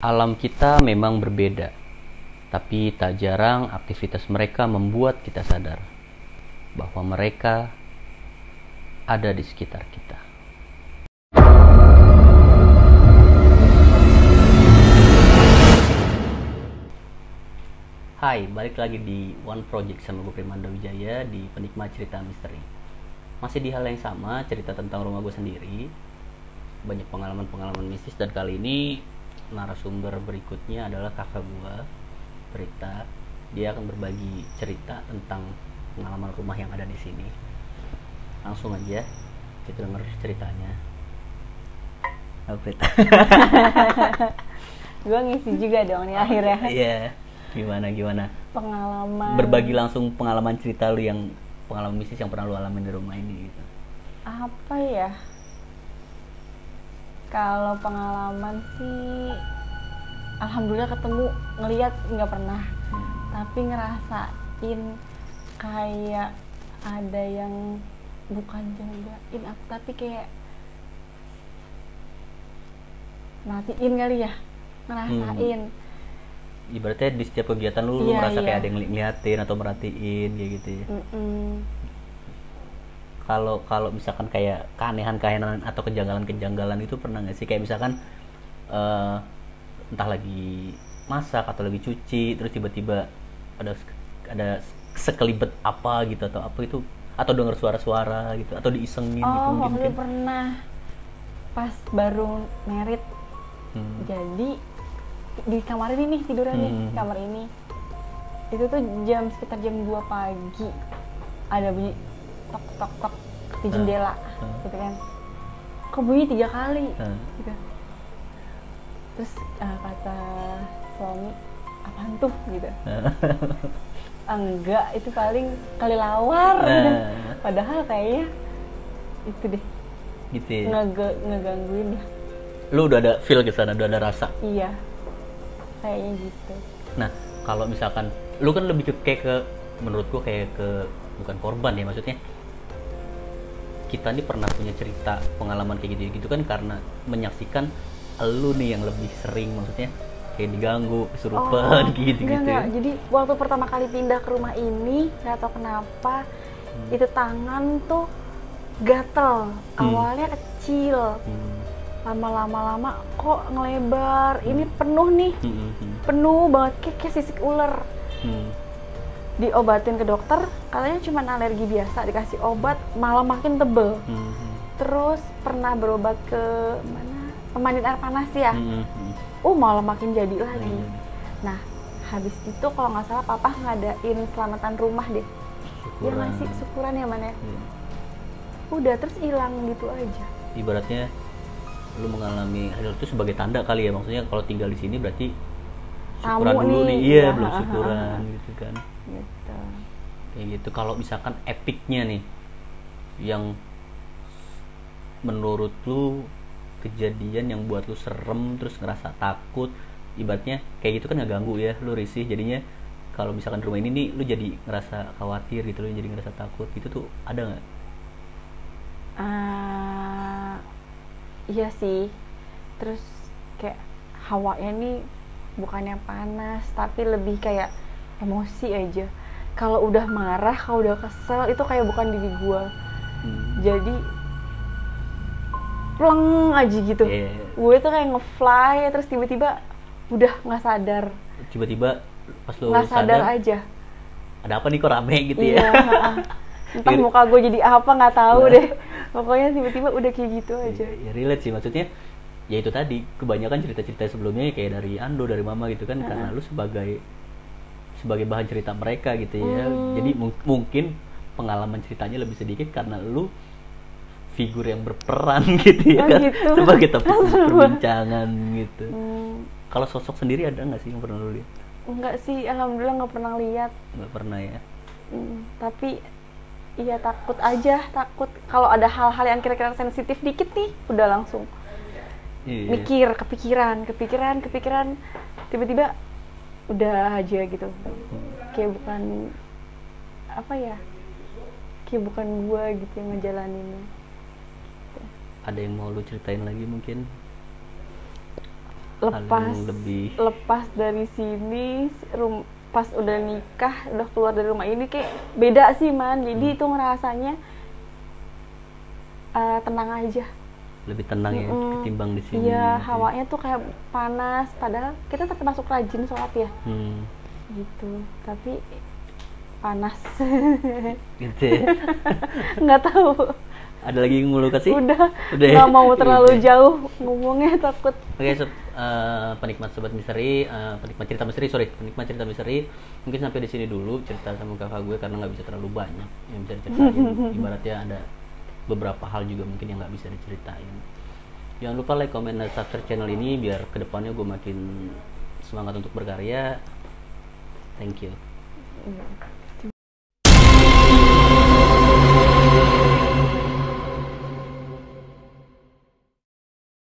Alam kita memang berbeda, tapi tak jarang aktivitas mereka membuat kita sadar bahwa mereka ada di sekitar kita. Hai, balik lagi di One Project sama gue Primanda Wijaya di Penikmat Cerita Misteri. Masih di hal yang sama, cerita tentang rumah gue sendiri. Banyak pengalaman-pengalaman mistis, dan kali ini narasumber berikutnya adalah kakak gue, Berita. Dia akan berbagi cerita tentang pengalaman rumah yang ada di sini. Langsung aja kita denger ceritanya. Berita. Gue ngisi juga dong nih akhirnya. Iya. Gimana? Pengalaman. Berbagi langsung pengalaman cerita lu yang pengalaman mistis yang pernah lu alamin di rumah ini gitu. Apa ya? Kalau pengalaman sih, alhamdulillah ketemu, ngelihat nggak pernah. Tapi ngerasain kayak ada yang bukan jagain aku, tapi kayak matiin kali ya, ngerasain. Ibaratnya di setiap kegiatan lu merasa kayak ada yang ngeliatin atau merhatiin kayak gitu ya. Kalau misalkan kayak keanehan atau kejanggalan itu pernah nggak sih, kayak misalkan entah lagi masak atau lagi cuci terus tiba-tiba ada sekelibet apa gitu atau apa itu, atau dengar suara-suara gitu atau diisengin gitu mungkin. Waktu pernah pas baru merit. Jadi di kamar ini nih tiduran nih, kamar ini itu tuh sekitar jam 2 pagi ada bunyi tok tok tok di jendela gitu kan, kok bunyi 3 kali gitu. Terus kata suami, apaan tuh gitu. Enggak, itu paling kali lawar gitu. Padahal kayaknya itu deh gitu ya? ngegangguin ya. Lu udah ada feel ke sana, udah ada rasa? Iya, kayaknya gitu. Nah, kalau misalkan lu kan lebih menurut gua kayak ke bukan korban ya, maksudnya kita nih pernah punya cerita pengalaman kayak gitu kan karena menyaksikan lu nih yang lebih sering, maksudnya kayak diganggu, kesurupan gitu. Enggak. Jadi waktu pertama kali pindah ke rumah ini, nggak tahu kenapa itu tangan tuh gatel. Awalnya kecil, lama-lama kok ngelebar. Ini penuh nih, penuh banget kayak sisik ular. Diobatin ke dokter, katanya cuma alergi biasa, dikasih obat malah makin tebel. Terus pernah berobat ke mana, pemandian air panas ya, malah makin jadi lagi. Nah, habis itu kalau nggak salah papa ngadain selamatan rumah deh. Dia ngasih syukuran ya mana. Udah terus hilang gitu aja. Ibaratnya lu mengalami hal itu sebagai tanda kali ya, maksudnya kalau tinggal di sini berarti syukuran dulu nih. Iya, belum syukuran gitu kan. Gitu. Kayak gitu. Kalau misalkan epicnya nih yang menurut lu kejadian yang buat lu serem terus ngerasa takut, ibaratnya kayak gitu kan nggak ganggu ya, lu risih jadinya. Kalau misalkan di rumah ini nih lu jadi ngerasa khawatir gitu, lu jadi ngerasa takut gitu tuh ada nggak? Iya sih. Terus kayak hawanya nih bukannya panas tapi lebih kayak emosi aja. Kalau udah marah, kalau udah kesel itu kayak bukan diri gue. Jadi pleng aja gitu. Gue tuh kayak nge-fly terus tiba-tiba udah nggak sadar. Tiba-tiba pas lu nggak sadar aja. Ada apa nih kok rame gitu ya? Entah muka gue jadi apa nggak tahu deh. Pokoknya tiba-tiba udah kayak gitu aja. Ya relate sih, maksudnya ya itu tadi, kebanyakan cerita-cerita sebelumnya kayak dari Ando, dari Mama gitu kan, karena lu sebagai bahan cerita mereka gitu ya. Jadi mungkin pengalaman ceritanya lebih sedikit karena lu figur yang berperan gitu ya kan, gitu. Sebagai topik perbincangan gitu. Kalau sosok sendiri ada nggak sih yang pernah lu lihat? Enggak sih, alhamdulillah nggak pernah lihat. Nggak pernah ya. Tapi iya takut kalau ada hal-hal yang kira-kira sensitif dikit nih udah langsung mikir, kepikiran tiba-tiba udah aja gitu. Kayak bukan apa ya, kayak bukan gua gitu yang ngejalaninnya. Ada yang mau lu ceritain lagi mungkin? lepas yang lebih lepas dari sini pas udah nikah, udah keluar dari rumah ini kayak beda sih man. Jadi itu ngerasanya tenang aja, lebih tenang ya ketimbang di sini. Iya, gitu. hawanya tuh kayak panas, padahal kita termasuk rajin sholat ya. Gitu, tapi panas. Gitu ya. Nggak tahu. Ada lagi yang mau lu kasih? Udah ya? nggak mau terlalu jauh ngomongnya, takut. Oke, penikmat sobat misteri, penikmat cerita misteri, mungkin sampai di sini dulu cerita sama kakak gue karena nggak bisa terlalu banyak yang bisa diceritain. Ibaratnya ada beberapa hal juga mungkin yang nggak bisa diceritain. Jangan lupa like, comment, dan subscribe channel ini biar kedepannya gue makin semangat untuk berkarya. Thank you.